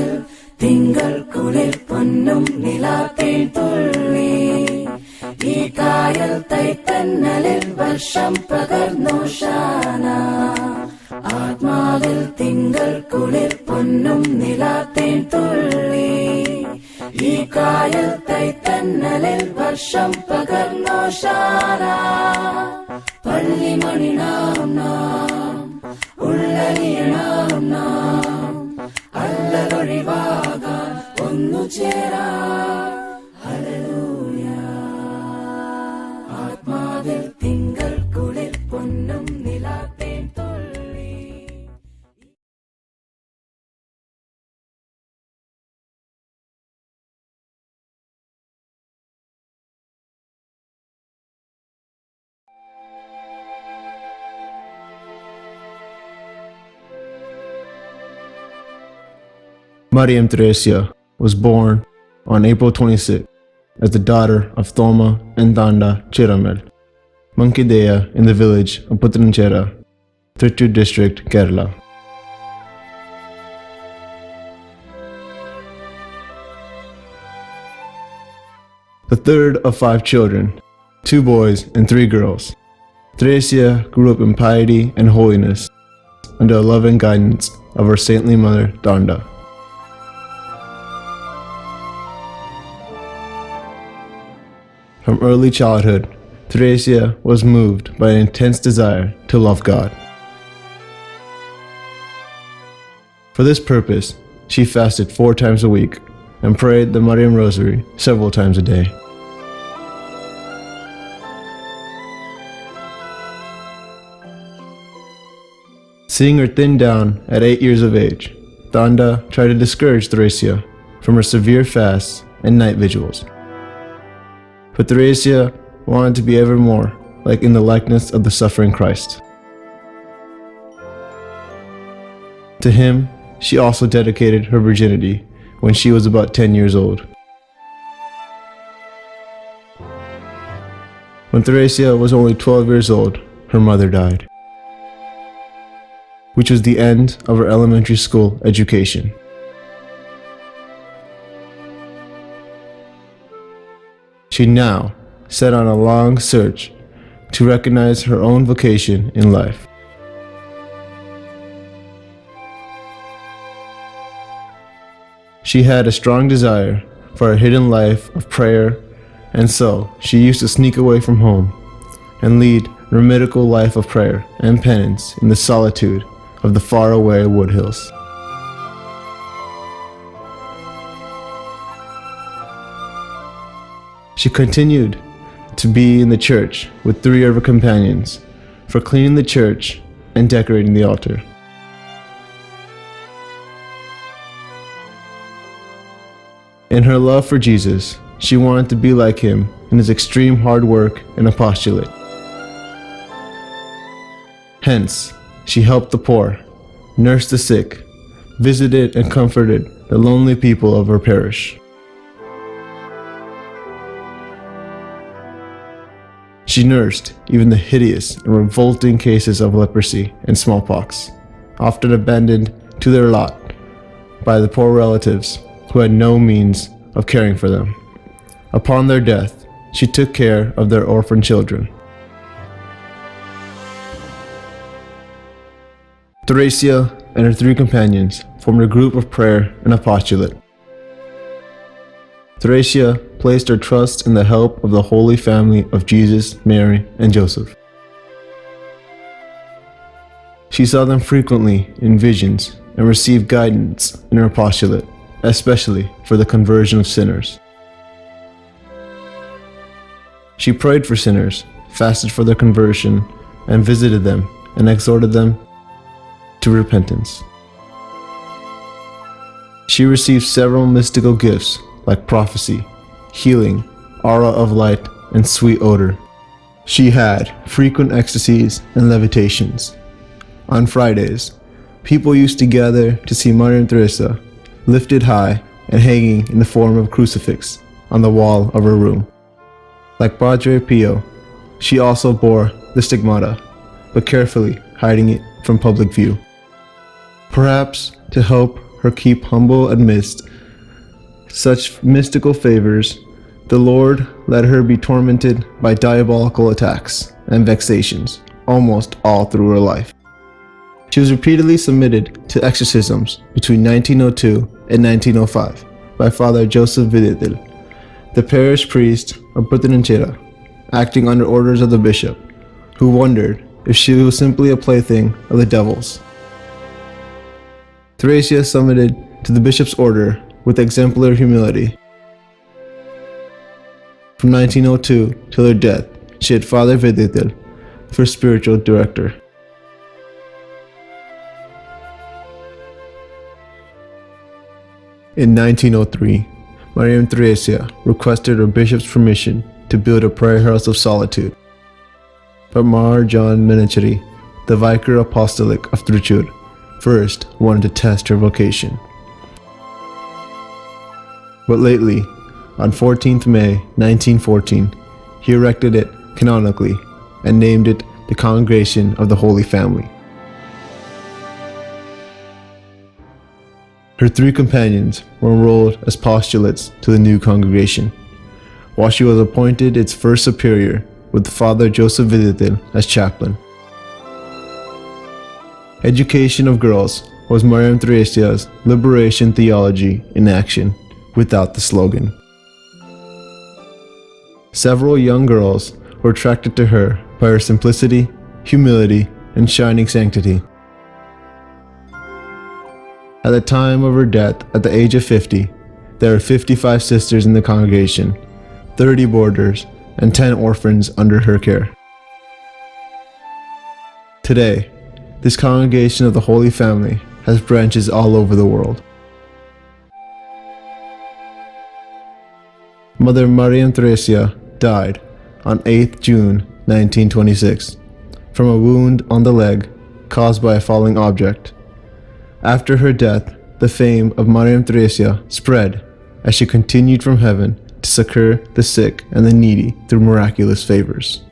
ആത്മാവിൽ തിങ്കൾ കുളിർ പൊന്നും നിലാത്തേൻ തുള്ളി. ഈ കായൽ തൈത്തന്നലിൽ വർഷം പകർന്നോഷാന. ആത്മാവിൽ തിങ്കൾ കുളിർ പൊന്നും നിലാത്തേൻ തുള്ളി. ഈ കായൽ തൈത്തന്നലിൽ വർഷം പകർന്നോഷാന. പള്ളിമണി നാം ഉള്ളലിയണം നാം അല്ലലൊഴിവാകാൻ ഒന്നു ചേരാ. ഹല്ലേലൂയ. ആത്മാവിൽ തിങ്കൾ കുളിർ പൊന്നും നിലാത്തേൻ തുള്ളി. Mariam Thresia was born on April 26 as the daughter of Thoma and Danda Chiramel, Mankidea in the village of Putranchera, Thrissur district, Kerala. The third of 5 children, 2 boys and 3 girls, Thresia grew up in piety and holiness under the loving guidance of her saintly mother Danda. From early childhood, Thresia was moved by an intense desire to love God. For this purpose, she fasted 4 times a week and prayed the Mariam Rosary several times a day. Seeing her thin down at 8 years of age, Danda tried to discourage Thresia from her severe fasts and night vigils. But Thresia wanted to be ever more like in the likeness of the suffering Christ. To him, she also dedicated her virginity when she was about 10 years old. When Thresia was only 12 years old, her mother died, which was the end of her elementary school education. She now set on a long search to recognize her own vocation in life. She had a strong desire for a hidden life of prayer, and so she used to sneak away from home and lead a eremitical life of prayer and penance in the solitude of the faraway woodhills. She continued to be in the church with 3 of her companions for cleaning the church and decorating the altar. In her love for Jesus, she wanted to be like him in his extreme hard work and apostolate. Hence, she helped the poor, nursed the sick, visited and comforted the lonely people of her parish. She nursed even the hideous and revolting cases of leprosy and smallpox, often abandoned to their lot by the poor relatives who had no means of caring for them. Upon their death, she took care of their orphan children. Thresia and her 3 companions formed a group of prayer and apostolate. Thresia placed her trust in the help of the Holy Family of Jesus, Mary, and Joseph. She saw them frequently in visions and received guidance in her apostolate, especially for the conversion of sinners. She prayed for sinners, fasted for their conversion, and visited them and exhorted them to repentance. She received several mystical gifts like prophecy, healing, aura of light, and sweet odor. She had frequent ecstasies and levitations. On Fridays, people used to gather to see Mariam Thresia lifted high and hanging in the form of a crucifix on the wall of her room. Like Padre Pio, she also bore the stigmata, but carefully hiding it from public view. Perhaps to help her keep humble amidst such mystical favors, the Lord let her be tormented by diabolical attacks and vexations almost all through her life. She was repeatedly submitted to exorcisms between 1902 and 1905 by Father Joseph Videdil, the parish priest of Putananchera, acting under orders of the bishop, who wondered if she was simply a plaything of the devils. Thresia submitted to the bishop's order with exemplary humility. From 1902 till her death, she had Father Videdil for spiritual director. In 1903, Mariam Thresia requested her bishop's permission to build a prayer house of solitude. But Mar John Menacheri, the vicar apostolic of Trichur, first wanted to test her vocation. But lately, on 14th May 1914, he erected it canonically and named it the Congregation of the Holy Family. Her three companions were enrolled as postulates to the new congregation, while she was appointed its first superior with Father Joseph Videdil as chaplain. Education of girls was Mariam Thresia's liberation theology in action without the slogan. Several young girls were attracted to her by her simplicity, humility, and shining sanctity. At the time of her death, at the age of 50, there were 55 sisters in the congregation, 30 boarders, and 10 orphans under her care. Today, this congregation of the Holy Family has branches all over the world. Mother Mariam Thresia died on 8th June 1926 from a wound on the leg caused by a falling object. After her death, the fame of Mariam Thresia spread as she continued from heaven to succor the sick and the needy through miraculous favors.